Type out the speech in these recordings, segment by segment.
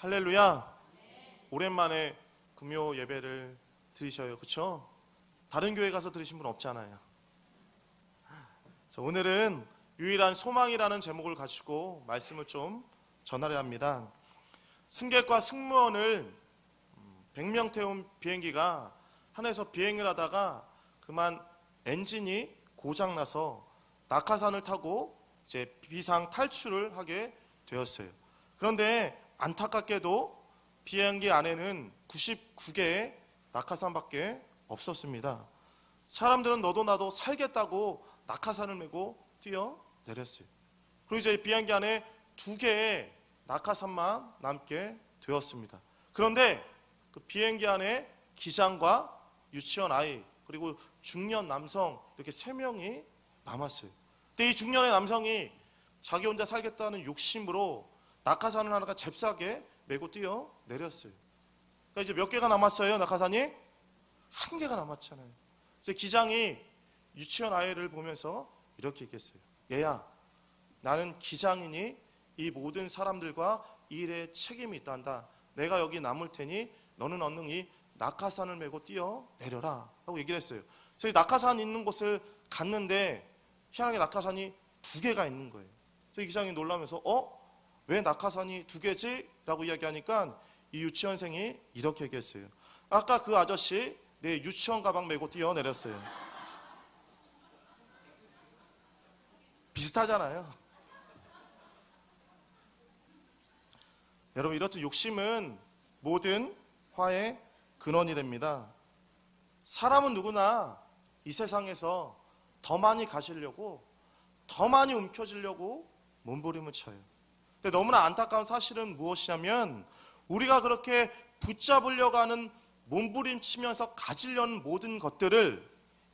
할렐루야. 오랜만에 금요 예배를 드리셔요. 그렇죠? 다른 교회 가서 들으신 분 없잖아요. 자, 오늘은 유일한 소망이라는 제목을 가지고 말씀을 좀 전하려 합니다. 승객과 승무원을 100명 태운 비행기가 하늘에서 비행을 하다가 그만 엔진이 고장나서 낙하산을 타고 이제 비상 탈출을 하게 되었어요. 그런데 안타깝게도 비행기 안에는 99개의 낙하산밖에 없었습니다. 사람들은 너도 나도 살겠다고 낙하산을 메고 뛰어내렸어요. 그리고 이제 비행기 안에 2개의 낙하산만 남게 되었습니다. 그런데 그 비행기 안에 기장과 유치원 아이 그리고 중년 남성 이렇게 3명이 남았어요. 근데 이 중년의 남성이 자기 혼자 살겠다는 욕심으로 낙하산을 하나가 잽싸게 메고 뛰어내렸어요. 그러니까 이제 몇 개가 남았어요? 낙하산이? 1개가 남았잖아요. 그래서 기장이 유치원 아이를 보면서 이렇게 얘기했어요. 얘야, 나는 기장이니 이 모든 사람들과 이 일에 책임이 있단다. 내가 여기 남을 테니 너는 얼른 이 낙하산을 메고 뛰어내려라 하고 얘기를 했어요. 그래서 이 낙하산 있는 곳을 갔는데 희한하게 낙하산이 2개가 있는 거예요. 그래서 이 기장이 놀라면서 왜 낙하산이 2개지? 라고 이야기하니까 이 유치원생이 이렇게 얘기했어요. 아까 그 아저씨 내 유치원 가방 메고 뛰어내렸어요. 비슷하잖아요. 여러분, 이렇듯 욕심은 모든 화의 근원이 됩니다. 사람은 누구나 이 세상에서 더 많이 가지려고, 더 많이 움켜쥐려고 몸부림을 쳐요. 근데 너무나 안타까운 사실은 무엇이냐면 우리가 그렇게 붙잡으려고 하는 몸부림치면서 가지려는 모든 것들을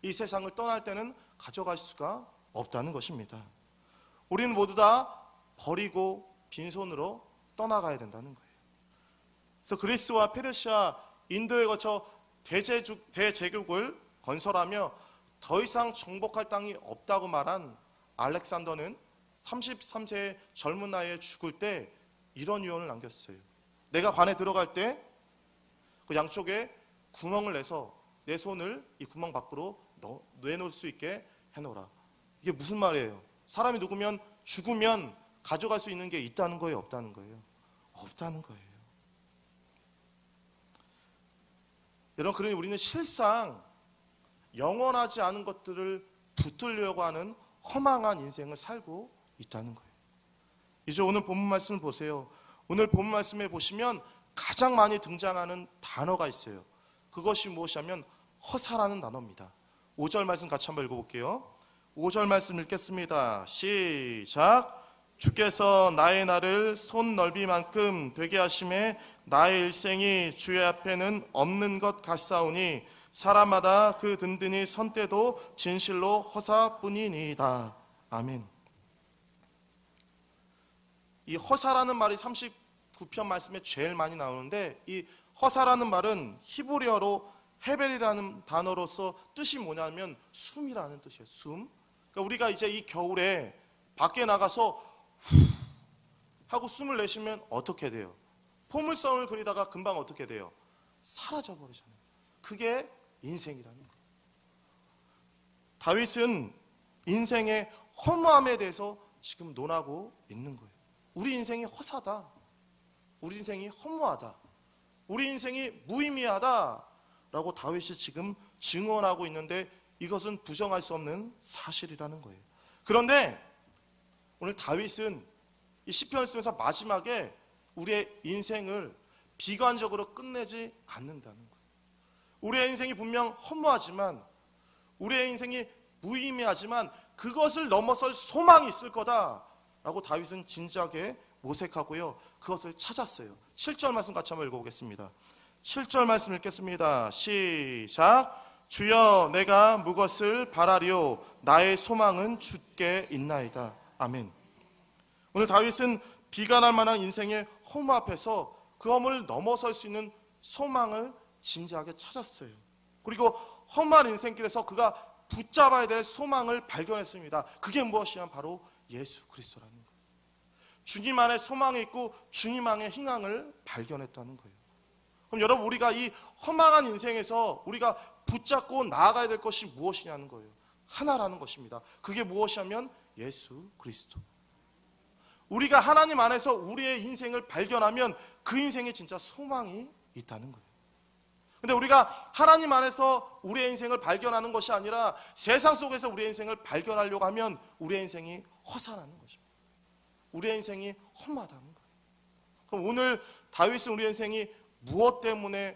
이 세상을 떠날 때는 가져갈 수가 없다는 것입니다. 우리는 모두 다 버리고 빈손으로 떠나가야 된다는 거예요. 그래서 그리스와 페르시아, 인도에 거쳐 대제국을 건설하며 더 이상 정복할 땅이 없다고 말한 알렉산더는 33세의 젊은 나이에 죽을 때 이런 유언을 남겼어요. 내가 관에 들어갈 때 그 양쪽에 구멍을 내서 내 손을 이 구멍 밖으로 내놓을 수 있게 해놓으라. 이게 무슨 말이에요? 사람이 죽으면 가져갈 수 있는 게 있다는 거예요? 없다는 거예요? 없다는 거예요. 여러분, 그러니 우리는 실상 영원하지 않은 것들을 붙들려고 하는 허망한 인생을 살고 있다는 거예요. 이제 오늘 본문 말씀을 보세요. 오늘 본문 말씀에 보시면 가장 많이 등장하는 단어가 있어요. 그것이 무엇이냐면 허사라는 단어입니다. 5절 말씀 같이 한번 읽어볼게요. 5절 말씀 읽겠습니다. 시작. 주께서 나의 날을 손 넓이만큼 되게 하심에 나의 일생이 주의 앞에는 없는 것 같사오니 사람마다 그 든든히 선 때도 진실로 허사뿐이니이다. 아멘. 이 허사라는 말이 39편 말씀에 제일 많이 나오는데 이 허사라는 말은 히브리어로 헤벨이라는 단어로서 뜻이 뭐냐면 숨이라는 뜻이에요. 숨. 그러니까 우리가 이제 이 겨울에 밖에 나가서 후 하고 숨을 내쉬면 어떻게 돼요? 포물선을 그리다가 금방 어떻게 돼요? 사라져 버리잖아요. 그게 인생이라는 거예요. 다윗은 인생의 허무함에 대해서 지금 논하고 있는 거예요. 우리 인생이 허사다. 우리 인생이 허무하다. 우리 인생이 무의미하다 라고 다윗이 지금 증언하고 있는데 이것은 부정할 수 없는 사실이라는 거예요. 그런데 오늘 다윗은 이 시편을 쓰면서 마지막에 우리의 인생을 비관적으로 끝내지 않는다는 거예요. 우리의 인생이 분명 허무하지만, 우리의 인생이 무의미하지만 그것을 넘어설 소망이 있을 거다라고 다윗은 진지하게 모색하고요, 그것을 찾았어요. 7절 말씀 같이 한번 읽어보겠습니다. 7절 말씀 읽겠습니다. 시작. 주여, 내가 무엇을 바라리오? 나의 소망은 주께 있나이다. 아멘. 오늘 다윗은 비관할 만한 인생의 허무 앞에서 그 허물을 넘어설 수 있는 소망을 진지하게 찾았어요. 그리고 험한 인생길에서 그가 붙잡아야 될 소망을 발견했습니다. 그게 무엇이냐면 바로 예수 그리스도라는 거예요. 주님 안에 소망이 있고 주님 안에 희망을 발견했다는 거예요. 그럼 여러분, 우리가 이 허망한 인생에서 우리가 붙잡고 나아가야 될 것이 무엇이냐는 거예요. 하나라는 것입니다. 그게 무엇이냐면 예수 그리스도. 우리가 하나님 안에서 우리의 인생을 발견하면 그 인생에 진짜 소망이 있다는 거예요. 근데 우리가 하나님 안에서 우리의 인생을 발견하는 것이 아니라 세상 속에서 우리의 인생을 발견하려고 하면 우리의 인생이 허사라는 것입니다. 우리의 인생이 험하다는 거예요. 그럼 오늘 다윗은 우리의 인생이 무엇 때문에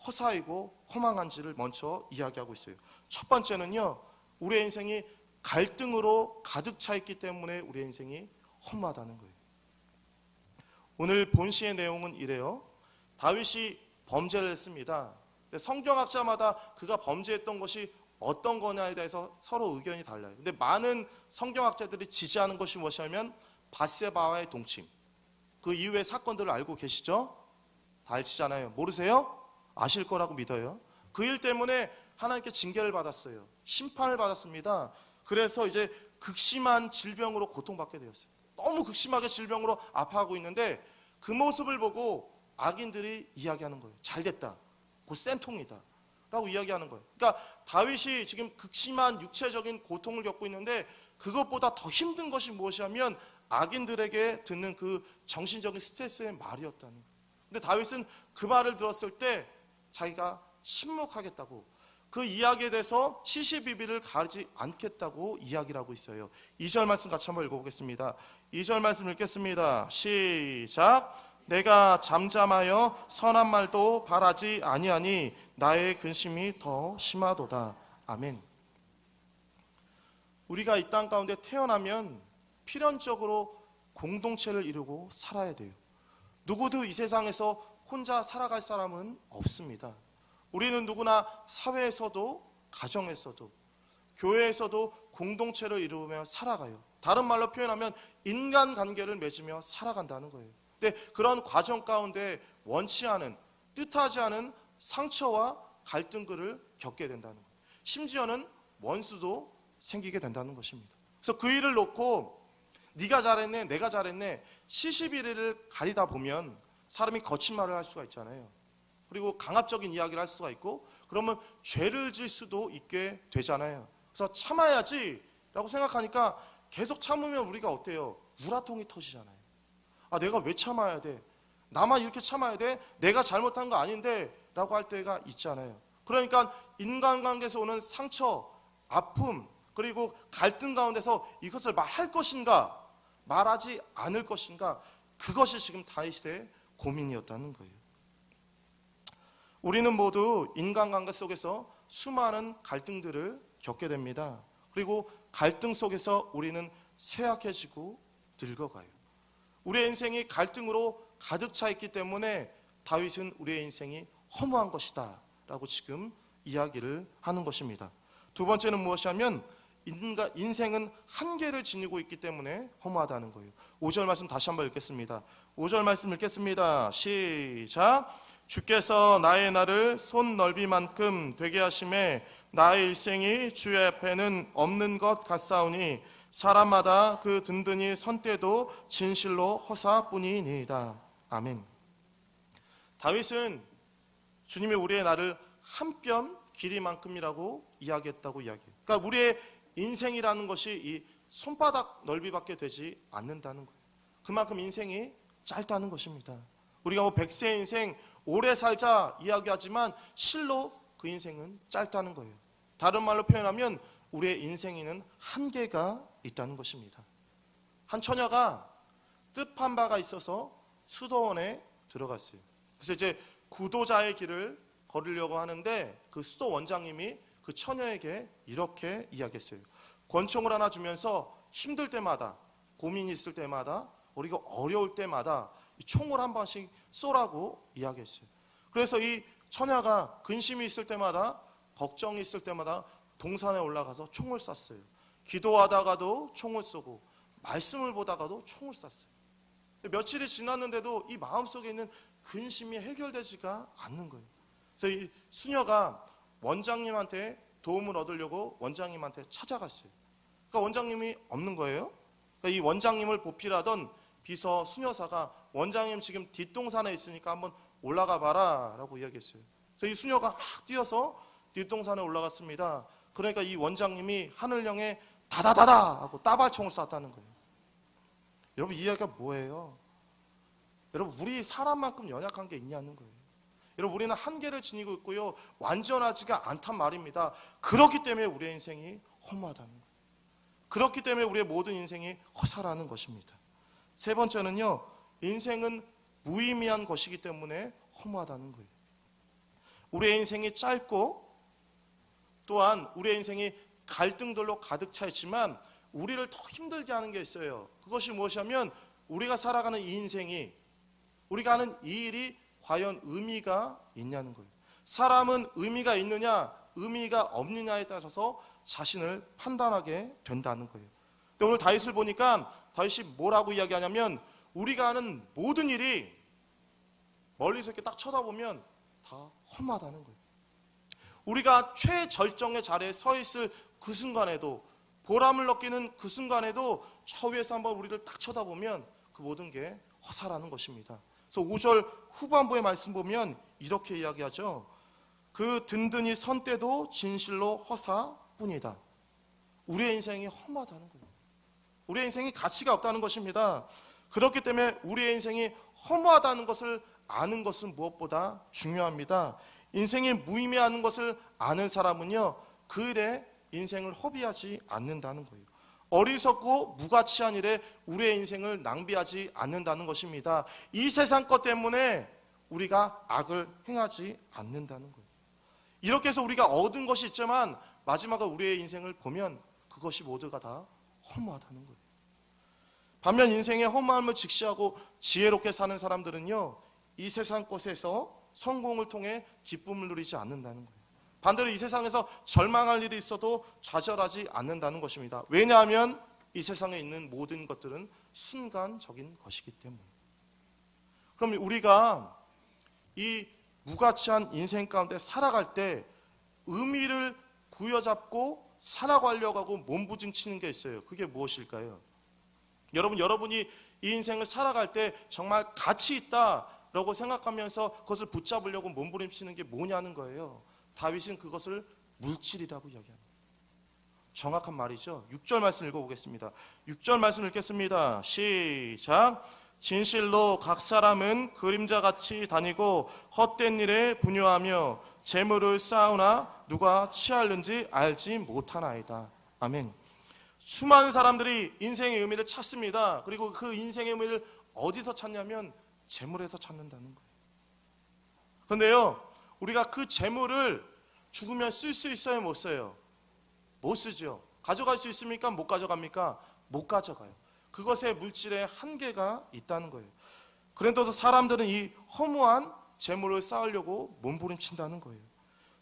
허사이고 허망한지를 먼저 이야기하고 있어요. 첫 번째는요, 우리의 인생이 갈등으로 가득 차 있기 때문에 우리의 인생이 험하다는 거예요. 오늘 본시의 내용은 이래요. 다윗이 범죄를 했습니다. 근데 성경학자마다 그가 범죄했던 것이 어떤 거냐에 대해서 서로 의견이 달라요. 근데 많은 성경학자들이 지지하는 것이 무엇이냐면 밧세바와의 동침, 그 이후의 사건들을 알고 계시죠? 다 알지잖아요. 모르세요? 아실 거라고 믿어요. 그 일 때문에 하나님께 징계를 받았어요. 심판을 받았습니다. 그래서 이제 극심한 질병으로 고통받게 되었어요. 너무 극심하게 질병으로 아파하고 있는데 그 모습을 보고 악인들이 이야기하는 거예요. 잘됐다, 곧 센통이다 라고 이야기하는 거예요. 그러니까 다윗이 지금 극심한 육체적인 고통을 겪고 있는데 그것보다 더 힘든 것이 무엇이냐면 악인들에게 듣는 그 정신적인 스트레스의 말이었다는 거예요. 근데 다윗은 그 말을 들었을 때 자기가 침묵하겠다고, 그 이야기에 대해서 시시비비를 가리지 않겠다고 이야기를 하고 있어요. 2절 말씀 같이 한번 읽어보겠습니다. 2절 말씀 읽겠습니다. 시작. 내가 잠잠하여 선한 말도 바라지 아니하니 나의 근심이 더 심하도다. 아멘. 우리가 이 땅 가운데 태어나면 필연적으로 공동체를 이루고 살아야 돼요. 누구도 이 세상에서 혼자 살아갈 사람은 없습니다. 우리는 누구나 사회에서도 가정에서도 교회에서도 공동체를 이루며 살아가요. 다른 말로 표현하면 인간관계를 맺으며 살아간다는 거예요. 근데 그런 과정 가운데 원치 않은, 뜻하지 않은 상처와 갈등들을 겪게 된다는 거예요. 심지어는 원수도 생기게 된다는 것입니다. 그래서 그 일을 놓고 네가 잘했네, 내가 잘했네, 시시비비를 가리다 보면 사람이 거친 말을 할 수가 있잖아요. 그리고 강압적인 이야기를 할 수가 있고, 그러면 죄를 질 수도 있게 되잖아요. 그래서 참아야지 라고 생각하니까 계속 참으면 우리가 어때요? 우라통이 터지잖아요. 아, 내가 왜 참아야 돼? 나만 이렇게 참아야 돼? 내가 잘못한 거 아닌데 라고 할 때가 있잖아요. 그러니까 인간관계에서 오는 상처, 아픔, 그리고 갈등 가운데서 이것을 말할 것인가 말하지 않을 것인가, 그것이 지금 다윗의 고민이었다는 거예요. 우리는 모두 인간관계 속에서 수많은 갈등들을 겪게 됩니다. 그리고 갈등 속에서 우리는 쇠약해지고 늙어가요. 우리의 인생이 갈등으로 가득 차 있기 때문에 다윗은 우리의 인생이 허무한 것이다 라고 지금 이야기를 하는 것입니다. 두 번째는 무엇이냐면 인생은 한계를 지니고 있기 때문에 허무하다는 거예요. 5절 말씀 다시 한번 읽겠습니다. 5절 말씀 읽겠습니다. 시작. 주께서 나의 날을 손 넓이만큼 되게 하심에 나의 일생이 주의 앞에는 없는 것 같사오니 사람마다 그 든든히 선 때도 진실로 허사뿐이니이다. 아멘. 다윗은 주님이 우리의 날을 한 뼘 길이만큼이라고 이야기했다고 이야기해요. 그러니까 우리의 인생이라는 것이 이 손바닥 넓이밖에 되지 않는다는 거예요. 그만큼 인생이 짧다는 것입니다. 우리가 뭐 100세 인생 오래 살자 이야기하지만 실로 그 인생은 짧다는 거예요. 다른 말로 표현하면 우리의 인생에는 한계가 있다는 것입니다. 한 처녀가 뜻한 바가 있어서 수도원에 들어갔어요. 그래서 이제 구도자의 길을 걸으려고 하는데 그 수도 원장님이 그 처녀에게 이렇게 이야기했어요. 권총을 하나 주면서 힘들 때마다, 고민이 있을 때마다, 우리가 어려울 때마다 이 총을 한 번씩 쏘라고 이야기했어요. 그래서 이 처녀가 근심이 있을 때마다, 걱정이 있을 때마다 동산에 올라가서 총을 쐈어요. 기도하다가도 총을 쏘고 말씀을 보다가도 총을 쐈어요. 며칠이 지났는데도 이 마음속에 있는 근심이 해결되지가 않는 거예요. 그래서 이 수녀가 원장님한테 도움을 얻으려고 원장님한테 찾아갔어요. 그러니까 원장님이 없는 거예요. 그러니까 이 원장님을 보필하던 비서 수녀사가 원장님 지금 뒷동산에 있으니까 한번 올라가 봐라 라고 이야기했어요. 그래서 이 수녀가 막 뛰어서 뒷동산에 올라갔습니다. 그러니까 이 원장님이 하늘령에 다다다다 하고 따발총을 쐈다는 거예요. 여러분, 이 이야기가 뭐예요? 여러분, 우리 사람만큼 연약한 게 있냐는 거예요. 여러분, 우리는 한계를 지니고 있고요, 완전하지가 않단 말입니다. 그렇기 때문에 우리의 인생이 허무하다는 거예요. 그렇기 때문에 우리의 모든 인생이 허사라는 것입니다. 세 번째는요, 인생은 무의미한 것이기 때문에 허무하다는 거예요. 우리의 인생이 짧고 또한 우리의 인생이 갈등들로 가득 차 있지만 우리를 더 힘들게 하는 게 있어요. 그것이 무엇이냐면 우리가 살아가는 이 인생이, 우리가 하는 이 일이 과연 의미가 있냐는 거예요. 사람은 의미가 있느냐 의미가 없느냐에 따라서 자신을 판단하게 된다는 거예요. 근데 오늘 다윗을 보니까 다윗이 뭐라고 이야기하냐면 우리가 하는 모든 일이 멀리서 이렇게 딱 쳐다보면 다 험하다는 거예요. 우리가 최절정의 자리에 서 있을 그 순간에도, 보람을 느끼는 그 순간에도 저 위에서 한번 우리를 딱 쳐다보면 그 모든 게 허사라는 것입니다. 그래서 5절 후반부의 말씀 보면 이렇게 이야기하죠. 그 든든히 선 때도 진실로 허사뿐이다. 우리의 인생이 험하다는 거예요. 우리의 인생이 가치가 없다는 것입니다. 그렇기 때문에 우리의 인생이 허무하다는 것을 아는 것은 무엇보다 중요합니다. 인생이 무의미한 것을 아는 사람은요, 그 일에 인생을 허비하지 않는다는 거예요. 어리석고 무가치한 일에 우리의 인생을 낭비하지 않는다는 것입니다. 이 세상 것 때문에 우리가 악을 행하지 않는다는 거예요. 이렇게 해서 우리가 얻은 것이 있지만 마지막에 우리의 인생을 보면 그것이 모두가 다 허무하다는 거예요. 반면 인생의 허무함을 직시하고 지혜롭게 사는 사람들은요, 이 세상 것에서 성공을 통해 기쁨을 누리지 않는다는 거예요. 반대로 이 세상에서 절망할 일이 있어도 좌절하지 않는다는 것입니다. 왜냐하면 이 세상에 있는 모든 것들은 순간적인 것이기 때문에. 그럼 우리가 이 무가치한 인생 가운데 살아갈 때 의미를 부여잡고 살아가려고 하고 몸부림치는 게 있어요. 그게 무엇일까요? 여러분이 이 인생을 살아갈 때 정말 가치 있다라고 생각하면서 그것을 붙잡으려고 몸부림치는 게 뭐냐는 거예요. 다윗은 그것을 물질이라고 이야기합니다. 정확한 말이죠. 6절 말씀 읽어보겠습니다. 6절 말씀 읽겠습니다. 시작. 진실로 각 사람은 그림자같이 다니고 헛된 일에 분유하며 재물을 쌓으나 누가 취하는지 알지 못하나이다. 아멘. 수많은 사람들이 인생의 의미를 찾습니다. 그리고 그 인생의 의미를 어디서 찾냐면 재물에서 찾는다는 거예요. 그런데요, 우리가 그 재물을 죽으면 쓸 수 있어요, 못 써요? 못 쓰죠. 가져갈 수 있습니까? 못 가져갑니까? 못 가져가요. 그것에 물질에 한계가 있다는 거예요. 그런데도 사람들은 이 허무한 재물을 쌓으려고 몸부림친다는 거예요.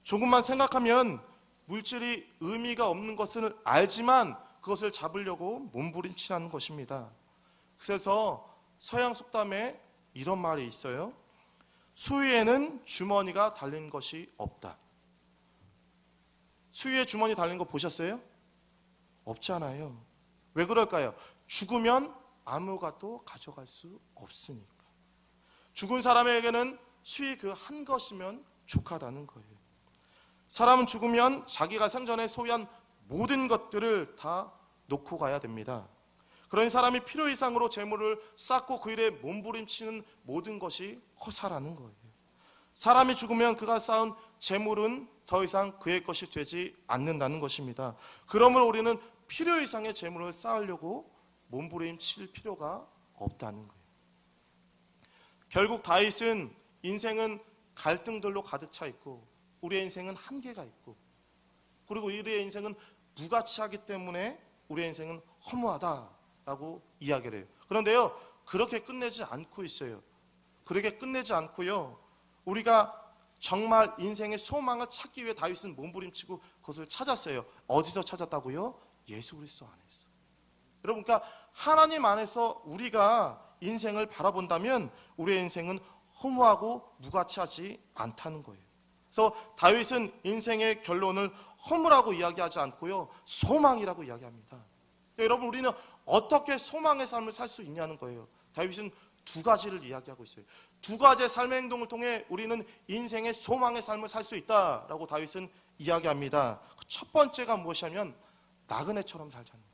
조금만 생각하면 물질이 의미가 없는 것을 알지만 그것을 잡으려고 몸부림치는 것입니다. 그래서 서양 속담에 이런 말이 있어요. 수위에는 주머니가 달린 것이 없다. 수위에 주머니 달린 거 보셨어요? 없잖아요. 왜 그럴까요? 죽으면 아무것도 가져갈 수 없으니까. 죽은 사람에게는 수위 그 한 것이면 족하다는 거예요. 사람은 죽으면 자기가 생전에 소유한 모든 것들을 다 놓고 가야 됩니다. 그러니 사람이 필요 이상으로 재물을 쌓고 그 일에 몸부림치는 모든 것이 허사라는 거예요. 사람이 죽으면 그가 쌓은 재물은 더 이상 그의 것이 되지 않는다는 것입니다. 그러므로 우리는 필요 이상의 재물을 쌓으려고 몸부림칠 필요가 없다는 거예요. 결국 다윗은 인생은 갈등들로 가득 차 있고 우리의 인생은 한계가 있고 그리고 우리의 인생은 무가치하기 때문에 우리의 인생은 허무하다라고 이야기를 해요. 그런데요, 그렇게 끝내지 않고 있어요. 그렇게 끝내지 않고요, 우리가 정말 인생의 소망을 찾기 위해 다윗은 몸부림치고 그것을 찾았어요. 어디서 찾았다고요? 예수 그리스도 안에서. 여러분, 그러니까 하나님 안에서 우리가 인생을 바라본다면 우리의 인생은 허무하고 무가치하지 않다는 거예요. 그래서 다윗은 인생의 결론을 허무라고 이야기하지 않고요, 소망이라고 이야기합니다. 여러분, 우리는 어떻게 소망의 삶을 살 수 있냐는 거예요. 다윗은 두 가지를 이야기하고 있어요. 두 가지의 삶의 행동을 통해 우리는 인생의 소망의 삶을 살 수 있다라고 다윗은 이야기합니다. 첫 번째가 무엇이냐면 나그네처럼 살자는 거예요.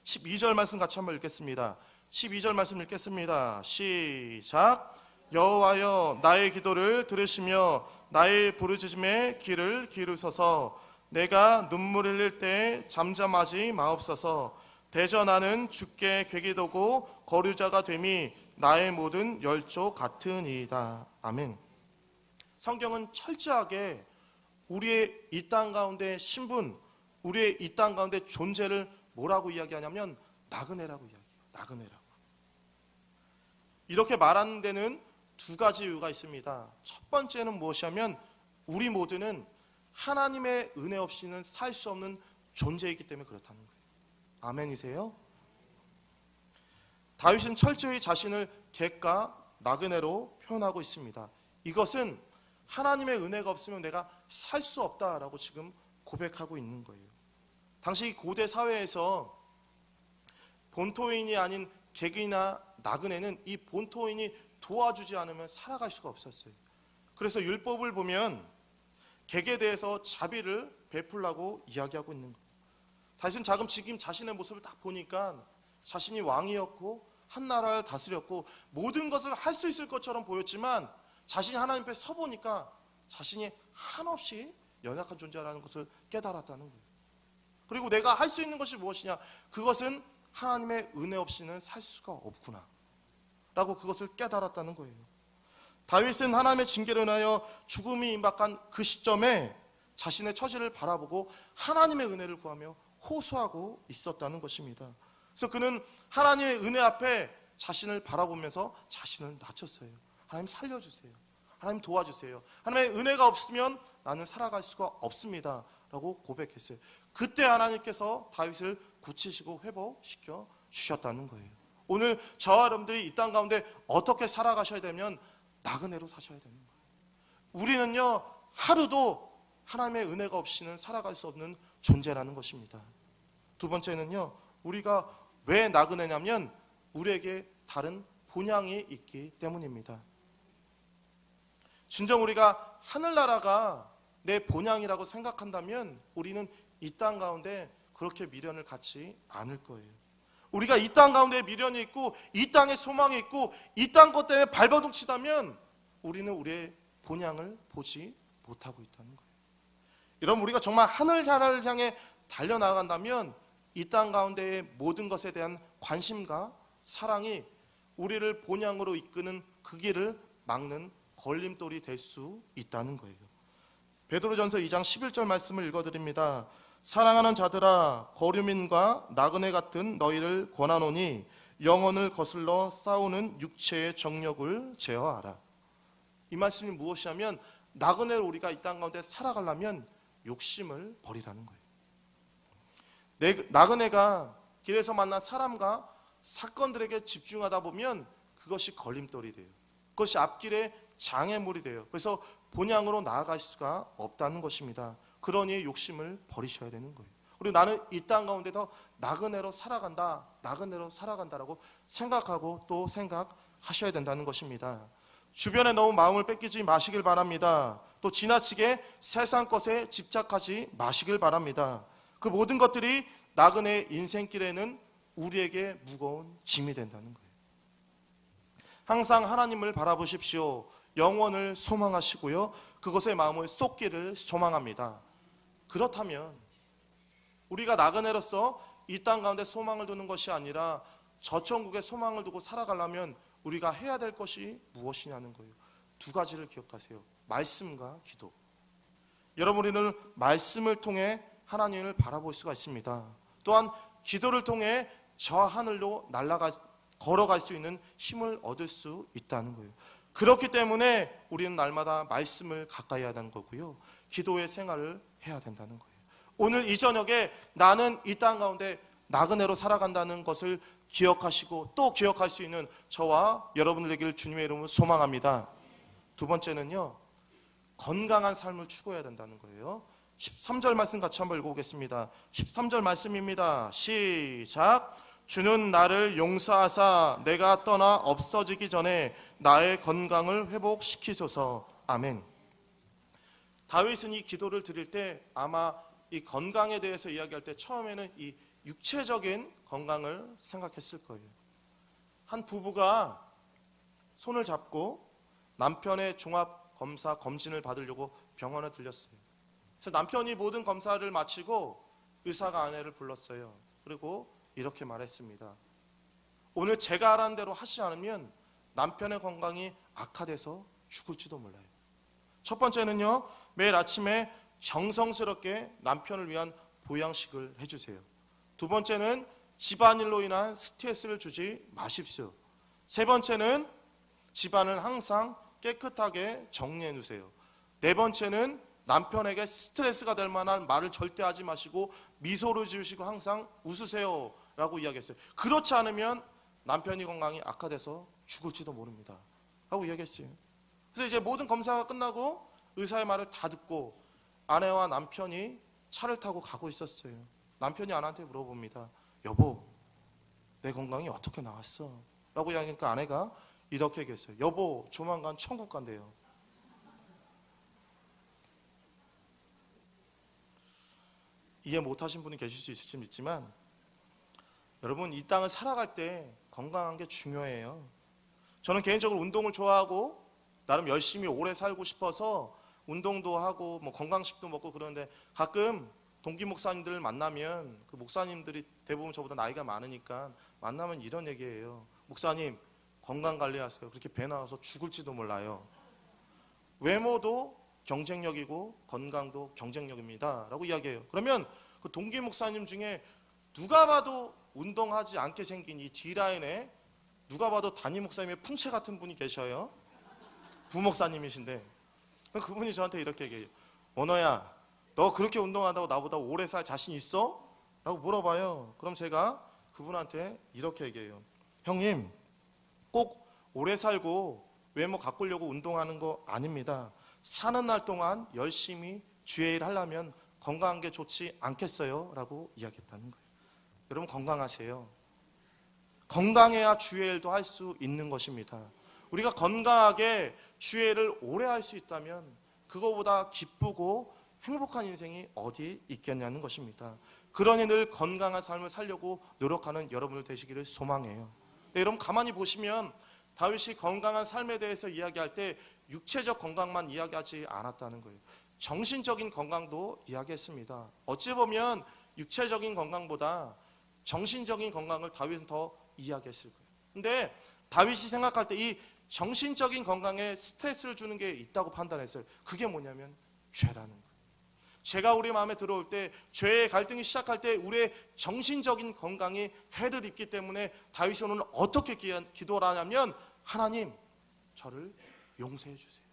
12절 말씀 같이 한번 읽겠습니다. 12절 말씀 읽겠습니다. 시작. 여호와여 나의 기도를 들으시며 나의 부르짖음에 귀를 기울이소서. 내가 눈물 흘릴 때 잠잠하지 마옵소서. 대저 나는 주께 괴기도고 거류자가 됨이 나의 모든 열조 같으니이다. 아멘. 성경은 철저하게 우리의 이 땅 가운데 신분, 우리의 이 땅 가운데 존재를 뭐라고 이야기하냐면 나그네라고 이야기해요. 나그네라고. 이렇게 말하는 데는 두 가지 이유가 있습니다. 첫 번째는 무엇이냐면 우리 모두는 하나님의 은혜 없이는 살 수 없는 존재이기 때문에 그렇다는 거예요. 아멘이세요? 다윗은 철저히 자신을 객가 나그네로 표현하고 있습니다. 이것은 하나님의 은혜가 없으면 내가 살 수 없다라고 지금 고백하고 있는 거예요. 당시 고대 사회에서 본토인이 아닌 객이나 나그네는 이 본토인이 도와주지 않으면 살아갈 수가 없었어요. 그래서 율법을 보면 객에 대해서 자비를 베풀라고 이야기하고 있는 거예요. 다윗은 지금 자신의 모습을 딱 보니까 자신이 왕이었고 한 나라를 다스렸고 모든 것을 할 수 있을 것처럼 보였지만 자신이 하나님 앞에 서보니까 자신이 한없이 연약한 존재라는 것을 깨달았다는 거예요. 그리고 내가 할 수 있는 것이 무엇이냐? 그것은 하나님의 은혜 없이는 살 수가 없구나 라고 그것을 깨달았다는 거예요. 다윗은 하나님의 징계로 인하여 죽음이 임박한 그 시점에 자신의 처지를 바라보고 하나님의 은혜를 구하며 호소하고 있었다는 것입니다. 그래서 그는 하나님의 은혜 앞에 자신을 바라보면서 자신을 낮췄어요. 하나님 살려주세요. 하나님 도와주세요. 하나님의 은혜가 없으면 나는 살아갈 수가 없습니다 라고 고백했어요. 그때 하나님께서 다윗을 고치시고 회복시켜 주셨다는 거예요. 오늘 저와 여러분들이 이 땅 가운데 어떻게 살아가셔야 되면 나그네로 사셔야 되는 거예요. 우리는요 하루도 하나님의 은혜가 없이는 살아갈 수 없는 존재라는 것입니다. 두 번째는요, 우리가 왜 나그네냐면 우리에게 다른 본향이 있기 때문입니다. 진정 우리가 하늘나라가 내 본향이라고 생각한다면 우리는 이 땅 가운데 그렇게 미련을 갖지 않을 거예요. 우리가 이 땅 가운데 미련이 있고 이 땅에 소망이 있고 이 땅 것 때문에 발버둥 치다면 우리는 우리의 본향을 보지 못하고 있다는 거예요. 여러분, 우리가 정말 하늘나라를 향해 달려나간다면 이 땅 가운데의 모든 것에 대한 관심과 사랑이 우리를 본향으로 이끄는 그 길을 막는 걸림돌이 될 수 있다는 거예요. 베드로전서 2장 11절 말씀을 읽어드립니다. 사랑하는 자들아, 거류민과 나그네 같은 너희를 권하노니 영혼을 거슬러 싸우는 육체의 정욕을 제어하라. 이 말씀이 무엇이냐면 나그네로 우리가 이 땅 가운데 살아가려면 욕심을 버리라는 거예요. 나그네가 길에서 만난 사람과 사건들에게 집중하다 보면 그것이 걸림돌이 돼요. 그것이 앞길에 장애물이 돼요. 그래서 본향으로 나아갈 수가 없다는 것입니다. 그러니 욕심을 버리셔야 되는 거예요. 그리고 나는 이 땅 가운데서 나그네로 살아간다, 나그네로 살아간다라고 생각하고 또 생각하셔야 된다는 것입니다. 주변에 너무 마음을 뺏기지 마시길 바랍니다. 또 지나치게 세상 것에 집착하지 마시길 바랍니다. 그 모든 것들이 나그네의 인생길에는 우리에게 무거운 짐이 된다는 거예요. 항상 하나님을 바라보십시오. 영원을 소망하시고요, 그것에 마음을 쏟기를 소망합니다. 그렇다면 우리가 나그네로서 이 땅 가운데 소망을 두는 것이 아니라 저 천국에 소망을 두고 살아가려면 우리가 해야 될 것이 무엇이냐는 거예요. 두 가지를 기억하세요. 말씀과 기도. 여러분, 우리는 말씀을 통해 하나님을 바라볼 수가 있습니다. 또한 기도를 통해 저 하늘로 걸어갈 수 있는 힘을 얻을 수 있다는 거예요. 그렇기 때문에 우리는 날마다 말씀을 가까이 해야 하는 거고요, 기도의 생활을 해야 된다는 거예요. 오늘 이 저녁에 나는 이 땅 가운데 나그네로 살아간다는 것을 기억하시고 또 기억할 수 있는 저와 여러분들 되기를 주님의 이름으로 소망합니다. 두 번째는요, 건강한 삶을 추구해야 된다는 거예요. 13절 말씀 같이 한번 읽어보겠습니다. 13절 말씀입니다. 시작. 주는 나를 용서하사 내가 떠나 없어지기 전에 나의 건강을 회복시키소서. 아멘. 다윗은 이 기도를 드릴 때 아마 이 건강에 대해서 이야기할 때 처음에는 이 육체적인 건강을 생각했을 거예요. 한 부부가 손을 잡고 남편의 종합검사 검진을 받으려고 병원에 들렸어요. 그래서 남편이 모든 검사를 마치고 의사가 아내를 불렀어요. 그리고 이렇게 말했습니다. 오늘 제가 하라는 대로 하지 않으면 남편의 건강이 악화돼서 죽을지도 몰라요. 첫 번째는요, 매일 아침에 정성스럽게 남편을 위한 보양식을 해주세요. 두 번째는 집안일로 인한 스트레스를 주지 마십시오. 세 번째는 집안을 항상 깨끗하게 정리해 놓으세요. 네 번째는 남편에게 스트레스가 될 만한 말을 절대 하지 마시고 미소를 지으시고 항상 웃으세요 라고 이야기했어요. 그렇지 않으면 남편이 건강이 악화돼서 죽을지도 모릅니다 라고 이야기했어요. 그래서 이제 모든 검사가 끝나고 의사의 말을 다 듣고 아내와 남편이 차를 타고 가고 있었어요. 남편이 아내한테 물어봅니다. 여보, 내 건강이 어떻게 나왔어? 라고 이야기하니까 아내가 이렇게 얘기했어요. 여보, 조만간 천국 간대요. 이해 못하신 분이 계실 수 있을지 믿지만 여러분, 이 땅을 살아갈 때 건강한 게 중요해요. 저는 개인적으로 운동을 좋아하고 나름 열심히 오래 살고 싶어서 운동도 하고 뭐 건강식도 먹고 그러는데 가끔 동기 목사님들을 만나면 그 목사님들이 대부분 저보다 나이가 많으니까 만나면 이런 얘기예요. 목사님, 건강 관리하세요. 그렇게 배 나와서 죽을지도 몰라요. 외모도 경쟁력이고 건강도 경쟁력입니다 라고 이야기해요. 그러면 그 동기 목사님 중에 누가 봐도 운동하지 않게 생긴 이 D라인에 누가 봐도 담임 목사님의 풍채 같은 분이 계셔요. 부목사님이신데 그분이 저한테 이렇게 얘기해요. 원호야, 너 그렇게 운동한다고 나보다 오래 살 자신 있어? 라고 물어봐요. 그럼 제가 그분한테 이렇게 얘기해요. 형님, 꼭 오래 살고 외모 가꾸려고 운동하는 거 아닙니다. 사는 날 동안 열심히 주의 일 하려면 건강한 게 좋지 않겠어요? 라고 이야기했다는 거예요. 여러분, 건강하세요. 건강해야 주의 일도 할 수 있는 것입니다. 우리가 건강하게 주의 일을 오래 할 수 있다면 그거보다 기쁘고 행복한 인생이 어디 있겠냐는 것입니다. 그러니 늘 건강한 삶을 살려고 노력하는 여러분들 되시기를 소망해요. 네, 여러분 가만히 보시면 다윗이 건강한 삶에 대해서 이야기할 때 육체적 건강만 이야기하지 않았다는 거예요. 정신적인 건강도 이야기했습니다. 어찌 보면 육체적인 건강보다 정신적인 건강을 다윗은 더 이야기했을 거예요. 근데 다윗이 생각할 때 이 정신적인 건강에 스트레스를 주는 게 있다고 판단했어요. 그게 뭐냐면 죄라는 거예요. 죄가 우리 마음에 들어올 때, 죄의 갈등이 시작할 때 우리의 정신적인 건강이 해를 입기 때문에 다윗이 오늘 어떻게 기도를 하냐면 하나님, 저를 용서해 주세요.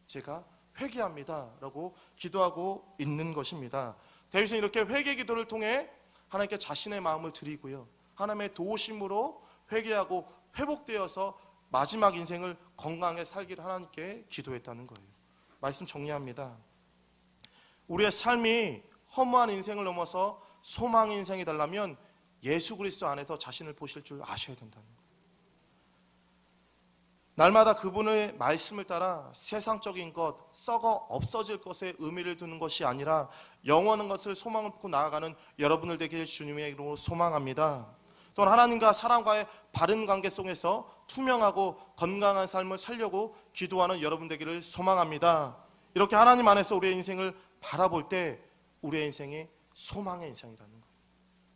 제가 회개합니다 라고 기도하고 있는 것입니다. 다윗은 이렇게 회개 기도를 통해 하나님께 자신의 마음을 드리고요, 하나님의 도우심으로 회개하고 회복되어서 마지막 인생을 건강하게 살기를 하나님께 기도했다는 거예요. 말씀 정리합니다. 우리의 삶이 허무한 인생을 넘어서 소망의 인생이 되려면 예수 그리스도 안에서 자신을 보실 줄 아셔야 된다는 거예요. 날마다 그분의 말씀을 따라 세상적인 것, 썩어 없어질 것에 의미를 두는 것이 아니라 영원한 것을 소망을 품고 나아가는 여러분들 되길 주님의 이름으로 소망합니다. 또한 하나님과 사람과의 바른 관계 속에서 투명하고 건강한 삶을 살려고 기도하는 여러분 되기를 소망합니다. 이렇게 하나님 안에서 우리의 인생을 바라볼 때 우리의 인생이 소망의 인생이라는 거예요.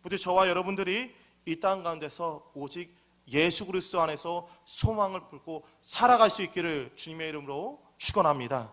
부디 저와 여러분들이 이 땅 가운데서 오직 예수 그리스도 안에서 소망을 품고 살아갈 수 있기를 주님의 이름으로 축원합니다.